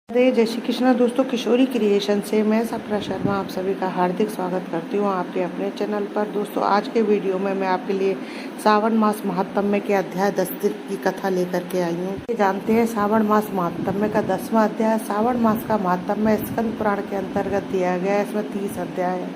जय श्री कृष्णा दोस्तों, किशोरी क्रिएशन से मैं सपना शर्मा आप सभी का हार्दिक स्वागत करती हूँ आपके अपने चैनल पर। दोस्तों, आज के वीडियो में मैं आपके लिए सावन मास महात्म्य के अध्याय 10 की कथा लेकर के आई हूँ। जानते हैं सावन मास महात्म्य का 10वां अध्याय। सावन मास का महात्म्य स्कंद पुराण के अंतर्गत दिया गया है। इसमें 30 अध्याय है।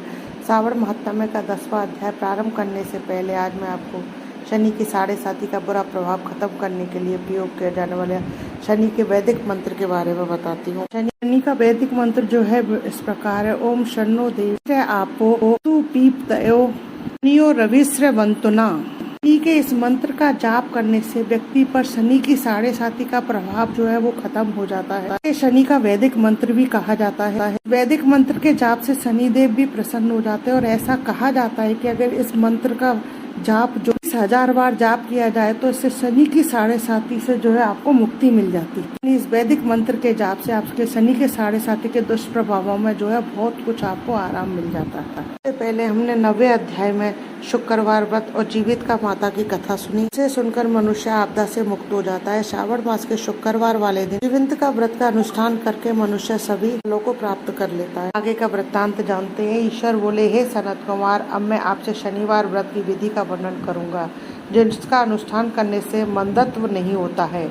सावन महात्म्य का 10वां अध्याय प्रारंभ करने से पहले आज मैं आपको शनि की 7.5 का बुरा प्रभाव खत्म करने के लिए प्रयोग किए जाने वाले शनि के वैदिक मंत्र के बारे में बताती हूँ। शनि का वैदिक मंत्र जो है इस प्रकार है। ओम शन्नो देव आपो तु पीप्तयो शनियो रविश्र वंतुना। शनि के इस मंत्र का जाप करने से व्यक्ति पर शनि की 7.5 का प्रभाव जो है वो खत्म हो जाता है। ये शनि का वैदिक मंत्र भी कहा जाता है। वैदिक मंत्र के जाप से शनि देव भी प्रसन्न हो जाते हैं और ऐसा कहा जाता है कि अगर इस मंत्र का जाप जो 1000 बार जाप किया जाए तो इससे शनि की 7.5 से जो है आपको मुक्ति मिल जाती है। इस वैदिक मंत्र के जाप से आपके शनि के 7.5 के दुष्प्रभावों में जो है बहुत कुछ आपको आराम मिल जाता है। इससे पहले हमने 9वें अध्याय में शुक्रवार व्रत और जीवित का माता की कथा सुनी। इसे सुनकर मनुष्य आपदा से मुक्त हो जाता है। श्रावण मास के शुक्रवार वाले दिन जीवित का व्रत का अनुष्ठान करके मनुष्य सभी फलों को प्राप्त कर लेता है। आगे का वृत्तांत जानते हैं। ईश्वर बोले, हे सनत कुमार, अब मैं आपसे शनिवार व्रत की विधि का वर्णन करूंगा जिसका अनुष्ठान करने से मंदत्व नहीं होता है।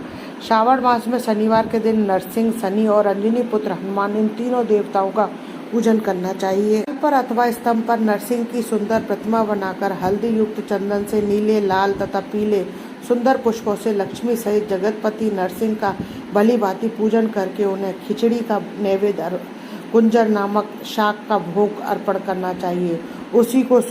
श्रावण मास में शनिवार के दिन नरसिंह, शनि और अंजनी पुत्र हनुमान, इन तीनों देवताओं का पूजन करना चाहिए। पर अथवा स्तंभ पर नरसिंह की सुंदर प्रतिमा बनाकर हल्दी युक्त चंदन से नीले, लाल तथा पीले सुंदर पुष्पों से लक्ष्मी सहित जगतपति नरसिंह का भली भांति पूजन करके उन्हें खिचड़ी का नैवेद्य कुंजर नामक शाक का भोग अर्पण करना चाहिए। उसी भोग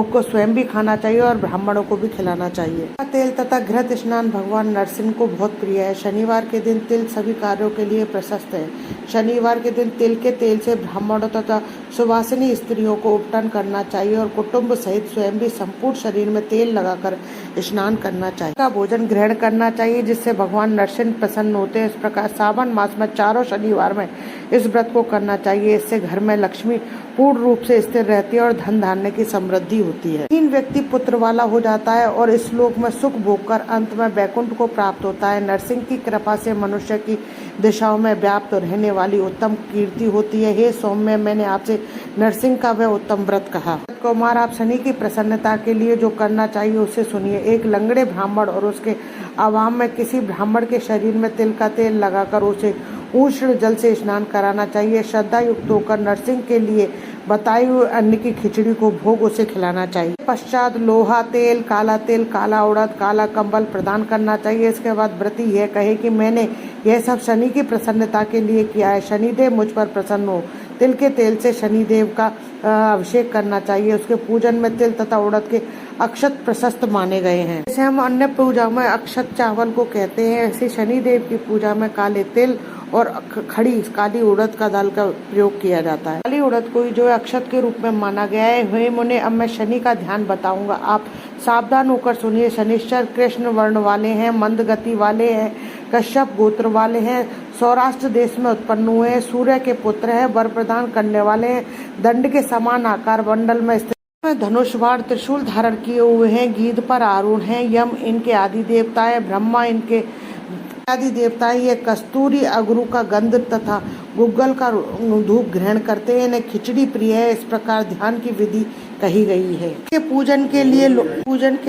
को स्वयं भी खाना चाहिए और ब्राह्मणों को भी खिलाना चाहिए। तेल तथा घृत स्नान भगवान नरसिंह को बहुत प्रिय है। शनिवार के दिन तिल सभी कार्यों के लिए प्रशस्त है। शनिवार के दिन तिल के तेल से ब्राह्मणों तथा सुवासिनी स्त्रियों को उपटन करना चाहिए और कुटुंब सहित स्वयं भी संपूर्ण शरीर में तेल लगाकर स्नान करना चाहिए। का भोजन ग्रहण करना चाहिए जिससे भगवान नरसिंह प्रसन्न होते हैं। इस प्रकार सावन मास में चारों शनिवार में इस व्रत को करना चाहिए। इससे घर में लक्ष्मी पूर्ण रूप से स्थिर रहती है और धन धान्य की समृद्धि होती है। 3 व्यक्ति पुत्र वाला हो जाता है और इस लोक में सुख भोगकर अंत में वैकुंठ को प्राप्त होता है। नरसिंह की कृपा से मनुष्य की दिशाओं में व्याप्त रहने वाली उत्तम कीर्ति होती है। हे सौम्य, मैंने आपसे नरसिंह का वह उत्तम व्रत कहा। कुमार, आप शनि की प्रसन्नता के लिए जो करना चाहिए उसे सुनिए। एक लंगड़े ब्राह्मण और उसके आवाम में किसी ब्राह्मण के शरीर में तिल का तेल लगाकर उसे उष्ण जल से स्नान कराना चाहिए। श्रद्धा युक्त होकर नरसिंह के लिए बताई हुए अन्न की खिचड़ी को भोग उसे खिलाना चाहिए। पश्चात लोहा तेल, काला उड़द, काला कंबल प्रदान करना चाहिए। इसके बाद व्रती यह कहे कि मैंने यह सब शनि की प्रसन्नता के लिए किया है। शनिदेव मुझ पर प्रसन्न हो। तिल के तेल से शनिदेव का अभिषेक करना चाहिए। उसके पूजन में तिल तथा उड़द के अक्षत प्रशस्त माने गए हैं। जैसे हम अन्य पूजा में अक्षत चावल को कहते हैं, ऐसे शनिदेव की पूजा में काले तिल और खड़ी काली उड़द का दाल का प्रयोग किया जाता है। काली उड़द को जो अक्षत के रूप में माना गया है। हे मुने, अब मैं शनि का ध्यान बताऊंगा, आप सावधान होकर सुनिए। शनिश्चर कृष्ण वर्ण वाले हैं, मंद गति वाले हैं, कश्यप गोत्र वाले हैं, सौराष्ट्र देश में उत्पन्न हुए हैं, सूर्य के पुत्र हैं, वर प्रदान करने वाले हैं, दंड के समान आकार मंडल में स्थित, धनुष बाण त्रिशूल धारण किए हुए हैं, गीध पर आरूढ़ हैं, यम इनके आदि देवता है, ब्रह्मा इनके आदि देवता है। ये कस्तूरी अगरू का गंध तथा गुग्गल का धूप ग्रहण करते हैं। इन्हें खिचड़ी प्रिय है। इस प्रकार ध्यान की विधि कही गई है। के पूजन के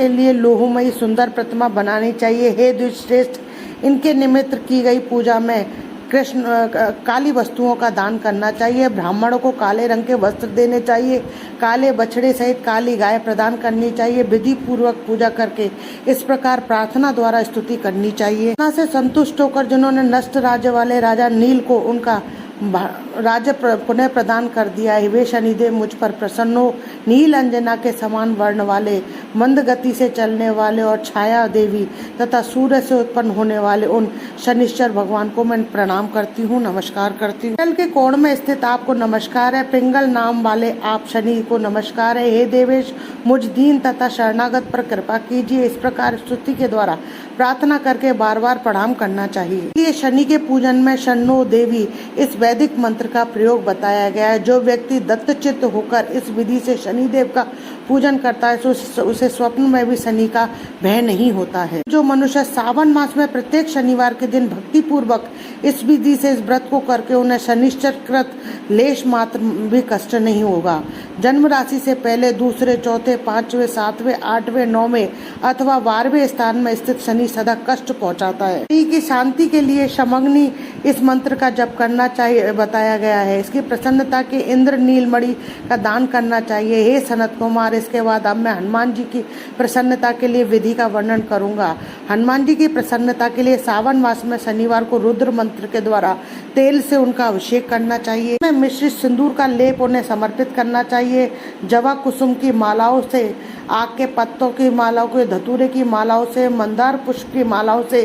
लिए लोहमयी सुंदर प्रतिमा बनानी चाहिए। हे द्विजश्रेष्ठ, इनके निमित्त की गई पूजा में काली वस्तुओं का दान करना चाहिए। ब्राह्मणों को काले रंग के वस्त्र देने चाहिए। काले बछड़े सहित काली गाय प्रदान करनी चाहिए। विधि पूर्वक पूजा करके इस प्रकार प्रार्थना द्वारा स्तुति करनी चाहिए। से संतुष्ट होकर जिन्होंने नष्ट राज्य वाले राजा नील को उनका राज्य पुनः प्रदान कर दिया है, वे शनिदेव मुझ पर प्रसन्न हो। नील अंजना के समान वर्ण वाले, मंद गति से चलने वाले और छाया देवी तथा सूर्य से उत्पन्न होने वाले उन शनिश्चर भगवान को मैं प्रणाम करती हूँ, नमस्कार करती हूँ। जल के कोण में स्थित आपको नमस्कार है। पिंगल नाम वाले आप शनि को नमस्कार है। हे देवेश, मुझ दीन तथा शरणागत पर कृपा कीजिए। इस प्रकार स्तुति के द्वारा प्रार्थना करके बार बार प्रणाम करना चाहिए। ये शनि के पूजन में शन्नो देवी इस वैदिक मंत्र का प्रयोग बताया गया है। जो व्यक्ति दत्तचित्त होकर इस विधि से शनिदेव का पूजन करता है तो उसे स्वप्न में भी शनि का भय नहीं होता है। जो मनुष्य सावन मास में प्रत्येक शनिवार के दिन भक्ति पूर्वक इस विधि से इस व्रत को करके उन्हें शनिश्चर कृत लेश मात्र भी कष्ट नहीं होगा। जन्म राशि से पहले, दूसरे, चौथे, पांचवें, सातवें, आठवें, नौवें अथवा 12वें स्थान में स्थित शनि सदा कष्ट पहुंचाता है। शनि की शांति के लिए शमग्नि इस मंत्र का जप करना चाहिए बताया गया है। इसकी प्रसन्नता के इंद्र नीलमणि का दान करना चाहिए। हे सनत कुमार, इसके बाद अब मैं हनुमान जी की प्रसन्नता के लिए विधि का वर्णन करूंगा। हनुमान जी की प्रसन्नता के लिए सावन मास में शनिवार को रुद्र मंत्र के द्वारा तेल से उनका अभिषेक करना चाहिए। में मिश्रित सिंदूर का लेप उन्हें समर्पित करना चाहिए। जवा कुसुम की मालाओं से, आग के पत्तों की मालाओं के, धतूरे की मालाओं से, मंदार पुष्प की मालाओं से,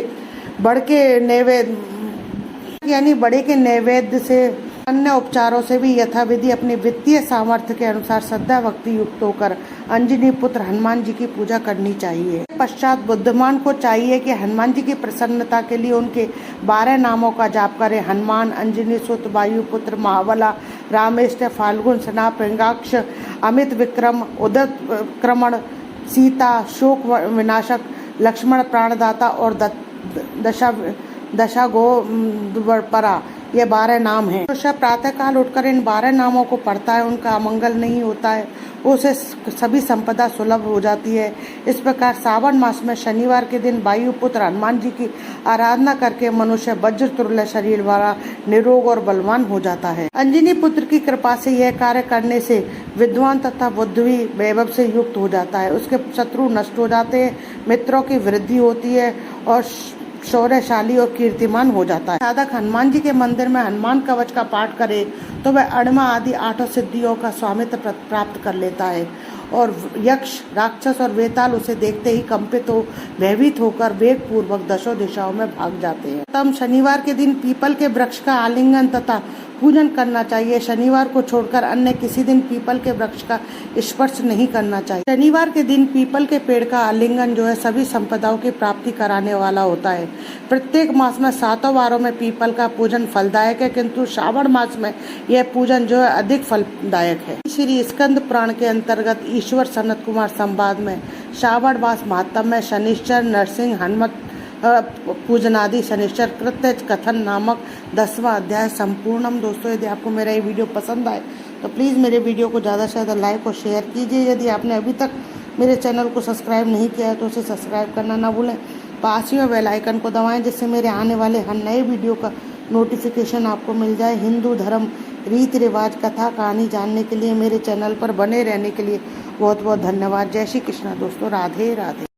बड़ के नैवेद्य से, अन्य उपचारों से भी यथाविधि अपनी वित्तीय सामर्थ्य के अनुसार श्रद्धा भक्ति युक्त होकर अंजनी पुत्र हनुमान जी की पूजा करनी चाहिए। पश्चात बुद्धिमान को चाहिए कि हनुमान जी की प्रसन्नता के लिए उनके 12 नामों का जाप करे। हनुमान, अंजनी सुत, वायुपुत्र, महाबला, रामेष्ट, फाल्गुन, सना, पिंगाक्ष, अमित विक्रम, उदत क्रमण, सीता, शोक विनाशक, लक्ष्मण प्राणदाता और दशा गो परा, ये 12 नाम हैं। जो प्रातः काल उठकर इन 12 नामों को पढ़ता है उनका अमंगल नहीं होता है, उसे सभी संपदा सुलभ हो जाती है। इस प्रकार सावन मास में शनिवार के दिन वायुपुत्र हनुमान जी की आराधना करके मनुष्य वज्र तुल्य शरीर वाला, निरोग और बलवान हो जाता है। अंजनी पुत्र की कृपा से यह कार्य करने से विद्वान तथा बुद्धि वैभव से युक्त हो जाता है। उसके शत्रु नष्ट हो जाते हैं, मित्रों की वृद्धि होती है और शौर्यशाली और कीर्तिमान हो जाता है। साधक हनुमान जी के मंदिर में हनुमान कवच का पाठ करे तो वह अणमा आदि 8 सिद्धियों का स्वामित्व प्राप्त कर लेता है और यक्ष, राक्षस और वेताल उसे देखते ही कंपित हो भयभीत होकर वेग पूर्वक दशों दिशाओं में भाग जाते हैं। तब शनिवार के दिन पीपल के वृक्ष का आलिंगन तथा पूजन करना चाहिए। शनिवार को छोड़कर अन्य किसी दिन पीपल के वृक्ष का स्पर्श नहीं करना चाहिए। शनिवार के दिन पीपल के पेड़ का आलिंगन जो है सभी संपदाओं की प्राप्ति कराने वाला होता है। प्रत्येक मास में 7 वारों में पीपल का पूजन फलदायक है, किंतु श्रावण मास में यह पूजन जो है अधिक फलदायक है। श्री स्कंद पुराण के अंतर्गत ईश्वर सनत कुमार संवाद में श्रावण मास महात्म में शनिश्चर, नरसिंह, हनुमत पूजनादि शनिश्चर कृत्य कथन नामक 10वां अध्याय संपूर्णम। दोस्तों, यदि आपको मेरा ये वीडियो पसंद आए तो प्लीज़ मेरे वीडियो को ज़्यादा से ज़्यादा लाइक और शेयर कीजिए। यदि आपने अभी तक मेरे चैनल को सब्सक्राइब नहीं किया है तो उसे सब्सक्राइब करना ना भूलें। पास ही में बेल आइकन को दबाएं जिससे मेरे आने वाले हर नए वीडियो का नोटिफिकेशन आपको मिल जाए। हिंदू धर्म, रीति रिवाज, कथा कहानी जानने के लिए मेरे चैनल पर बने रहने के लिए बहुत बहुत धन्यवाद। जय श्री कृष्णा दोस्तों, राधे राधे।